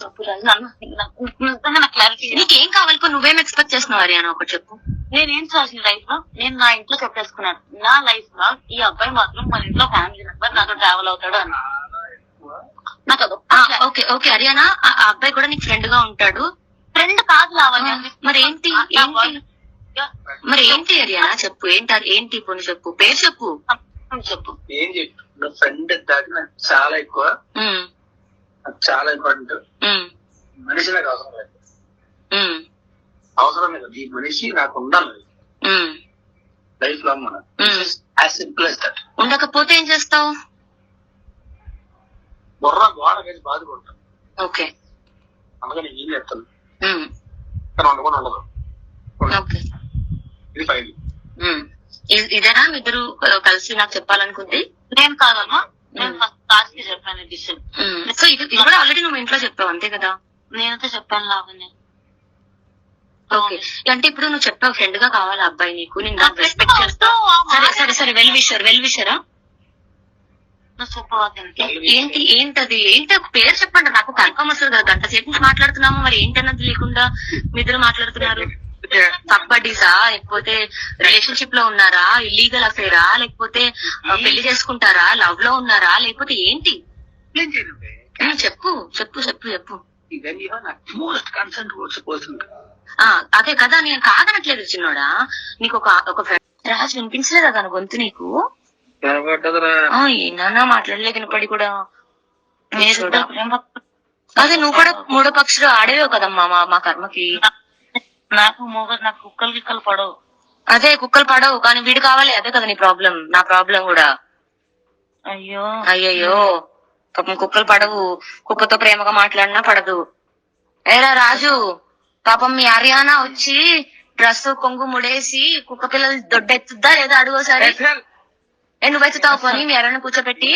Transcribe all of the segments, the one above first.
చెప్పు నాకు క్లారిటీ. నీకేం కావాలి? నువ్వేం ఎక్స్పెక్ట్ చేస్తున్నావు హరియానా? ఒకటి చెప్పు. నేనేం చేసిన లైఫ్ లో నేను నా ఇంట్లో చెప్పేసుకున్నాను. నా లైఫ్ లో ఈ అబ్బాయి మాత్రం మన ఇంట్లో ఫ్యామిలీ మెంబర్ నాతో ట్రావెల్ అవుతాడు అని. నాకు ఓకే ఓకే హరియానా, ఆ అబ్బాయి కూడా నీకు ఫ్రెండ్ గా ఉంటాడు. ఫ్రెండ్ కాదు లావణ్య. మరి ఏంటి మరి ఏంటి హరియానా? చెప్పు ఏంటి ఇప్పుడు చెప్పు, పేరు చెప్పు. చెప్పు ఏం చెప్పు. ఫ్రెండ్ దాకా నాకు చాలా ఎక్కువ, నాకు చాలా ఇంపార్టెంట్. మనిషి నాకు అవసరం లేదు, అవసరం లేదు. ఈ మనిషి నాకు ఉండాలి లైఫ్ లాంగ్. మనం యాజ్ సింపుల్ యాజ్ దట్. ఉండకపోతే ఏం చేస్తావు? బుర్ర గోడ వేసి బాధపడతాను. ఓకే, అందుకని ఏం చేస్తాను కానీ ఉండకుండా ఉండదు. ఇది ఫైనల్. ఇదేనా ఇద్దరు కలిసి నాకు చెప్పాలనుకుంది? నేను కాదమ్మా, నేను ఫస్ట్ క్లాస్ కి చెప్పాను డిసిషన్. సో ఇది కూడా ఆల్రెడీ నువ్వు ఇంట్లో చెప్పావు అంతే కదా? నేనైతే చెప్పాను లావణ్య. ఓకే, అంటే ఇప్పుడు నువ్వు చెప్పావు ఫ్రెండ్ గా కావాలి అబ్బాయి నీకు, నేను రెస్పెక్ట్ చేస్తావు. సరే సరే సరే, వెల్ విషరా. ఏంటది ఏంటి పేరు చెప్పండి, నాకు కన్ఫర్మ్ వస్తుంది కదా. గంట సేపు నుంచి మాట్లాడుతున్నాము, మరి ఏంటన్నది లేకుండా మీ ఇద్దరు మాట్లాడుతున్నారు. కబడ్డీసా, లేకపోతే రిలేషన్షిప్ లో ఉన్నారా, ఇల్లీగల్ అఫేరా, లేకపోతే పెళ్లి చేసుకుంటారా, లవ్ లో ఉన్నారా, లేకపోతే ఏంటి? చెప్పు చెప్పు చెప్పు చెప్పు. అదే కదా, నేను కాదనట్లేదు చిన్నోడా. నీకు ఒక రాజు వినిపించలేదా తన గొంతు నీకు? ఏనా మాట్లాడలే వినపడి కూడా. అదే నువ్వు కూడా మూడో పక్షులు ఆడేవో కదమ్మా మా కర్మకి. నాకు కుక్కలు గిక్కలు పడవు. అదే కుక్కలు పడవు కానీ వీడు కావాలి, అదే కదా నీ ప్రాబ్లం. నా ప్రాబ్లం కూడా. అయ్యో పాపం కుక్కలు పడవు, కుక్కతో ప్రేమగా మాట్లాడినా పడదు. ఏరా రాజు, పాపం మీ హరియానా వచ్చి డ్రెస్ కొంగు ముడేసి కుక్క పిల్లలు దొడ్డెత్తుద్దా లేదా అడుగోసారి. నువ్వు ఎత్తుతావు పోనీ మీ హరియానా కూర్చోబెట్టి.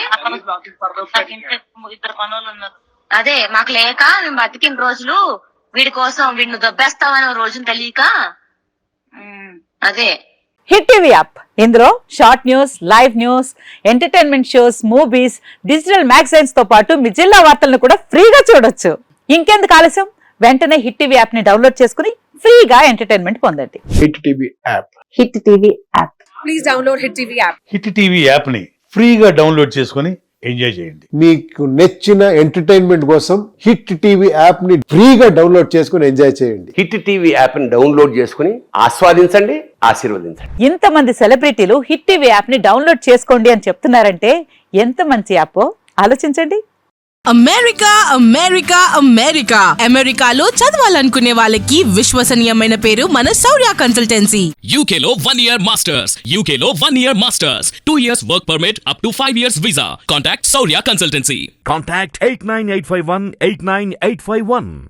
ఇద్దరు పనులు ఉన్నారు. అదే మాకు లేక మేము బతికిన రోజులు వీడి కోసం వీడిని దొబ్బేస్తామని రోజును తెలియక. అదే హిట్ టీవీ యాప్, ఇందులో short news, live news, entertainment shows, movies, digital magazines తో పాటు మీ జిల్లా వార్తలను కూడా ఫ్రీగా చూడొచ్చు. ఇంకెందుకు ఆలస్యం, వెంటనే హిట్ టీవీ యాప్ ని డౌన్లోడ్ చేసుకుని ఫ్రీగా ఎంటర్టైన్మెంట్ పొందండి. Hit TV app. Hit TV app. Please download hit TV app. Hit TV app ని ఫ్రీగా డౌన్లోడ్ చేసుకుని ఎంజాయ్ చేయండి. మీకు నచ్చిన ఎంటర్టైన్మెంట్ కోసం హిట్ టీవీ యాప్ ని ఫ్రీగా డౌన్లోడ్ చేసుకుని ఎంజాయ్ చేయండి. హిట్ టీవీ యాప్ ని డౌన్లోడ్ చేసుకుని ఆస్వాదించండి, ఆశీర్వదించండి. ఇంతమంది సెలబ్రిటీలు హిట్ టీవీ యాప్ ని డౌన్లోడ్ చేసుకోండి అని చెప్తున్నారంటే ఎంత మంచి యాప్ ఆలోచించండి. అమెరికా అమెరికా అమెరికా అమెరికాలో చదవాలనుకునే వాళ్ళకి విశ్వసనీయమైన పేరు మన శౌర్య కన్సల్టెన్సీ. UK లో 1 year masters, UK లో 1 year masters, 2 years work permit up to 5 years visa. Contact Saurya Consultancy. Contact 89851 89851.